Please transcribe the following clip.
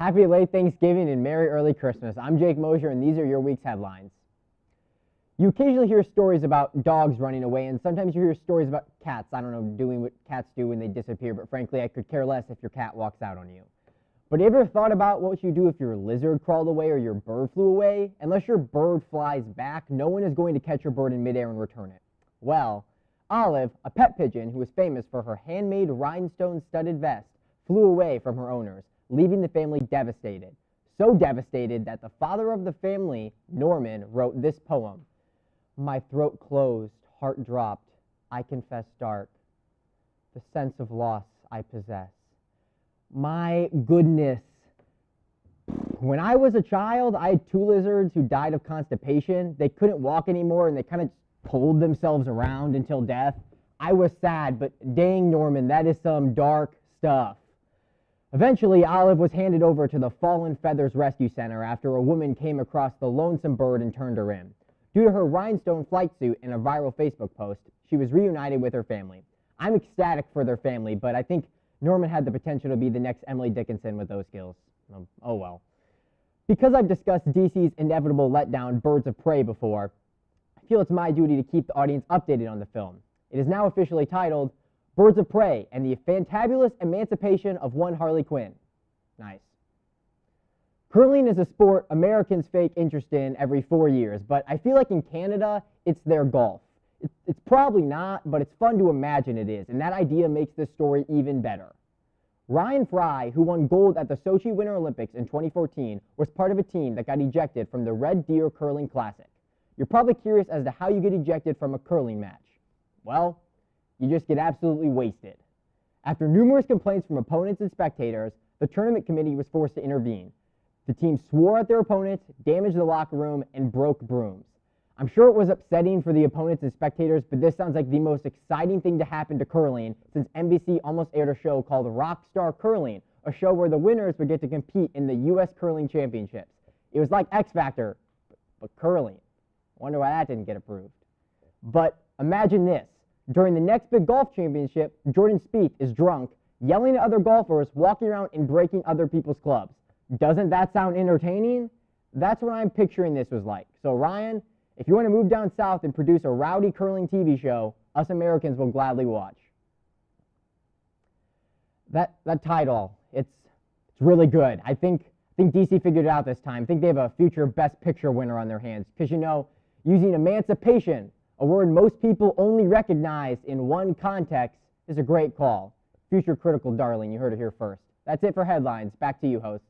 Happy late Thanksgiving and Merry early Christmas. I'm Jake Mosher, and these are your week's headlines. You occasionally hear stories about dogs running away, and sometimes you hear stories about cats, I don't know, doing what cats do when they disappear, but frankly, I could care less if your cat walks out on you. But have you ever thought about what you'd do if your lizard crawled away or your bird flew away? Unless your bird flies back, no one is going to catch your bird in midair and return it. Well, Olive, a pet pigeon who was famous for her handmade rhinestone-studded vest, flew away from her owners, leaving the family devastated. So devastated that the father of the family, Norman, wrote this poem. My throat closed, heart dropped, I confess dark, the sense of loss I possess. My goodness. When I was a child, I had two lizards who died of constipation. They couldn't walk anymore, and they kind of pulled themselves around until death. I was sad, but dang, Norman, that is some dark stuff. Eventually, Olive was handed over to the Fallen Feathers Rescue Center after a woman came across the lonesome bird and turned her in. Due to her rhinestone flight suit and a viral Facebook post, she was reunited with her family. I'm ecstatic for their family, but I think Norman had the potential to be the next Emily Dickinson with those skills. Oh well. Because I've discussed DC's inevitable letdown, Birds of Prey, before, I feel it's my duty to keep the audience updated on the film. It is now officially titled Birds of Prey and the Fantabulous Emancipation of One Harley Quinn. Nice. Curling is a sport Americans fake interest in every 4 years, but I feel like in Canada, it's their golf. It's probably not, but it's fun to imagine it is, and that idea makes this story even better. Ryan Fry, who won gold at the Sochi Winter Olympics in 2014, was part of a team that got ejected from the Red Deer Curling Classic. You're probably curious as to how you get ejected from a curling match. Well, you just get absolutely wasted. After numerous complaints from opponents and spectators, the tournament committee was forced to intervene. The team swore at their opponents, damaged the locker room, and broke brooms. I'm sure it was upsetting for the opponents and spectators, but this sounds like the most exciting thing to happen to curling since NBC almost aired a show called Rockstar Curling, a show where the winners would get to compete in the U.S. Curling Championships. It was like X Factor, but curling. Wonder why that didn't get approved. But imagine this. During the next big golf championship, Jordan Spieth is drunk, yelling at other golfers, walking around and breaking other people's clubs. Doesn't that sound entertaining? That's what I'm picturing this was like. So Ryan, if you want to move down south and produce a rowdy curling TV show, us Americans will gladly watch. That title, it's really good. I think DC figured it out this time. I think they have a future Best Picture winner on their hands. Because, you know, using emancipation, a word most people only recognize in one context, is a great call. Future critical darling, you heard it here first. That's it for headlines. Back to you, host.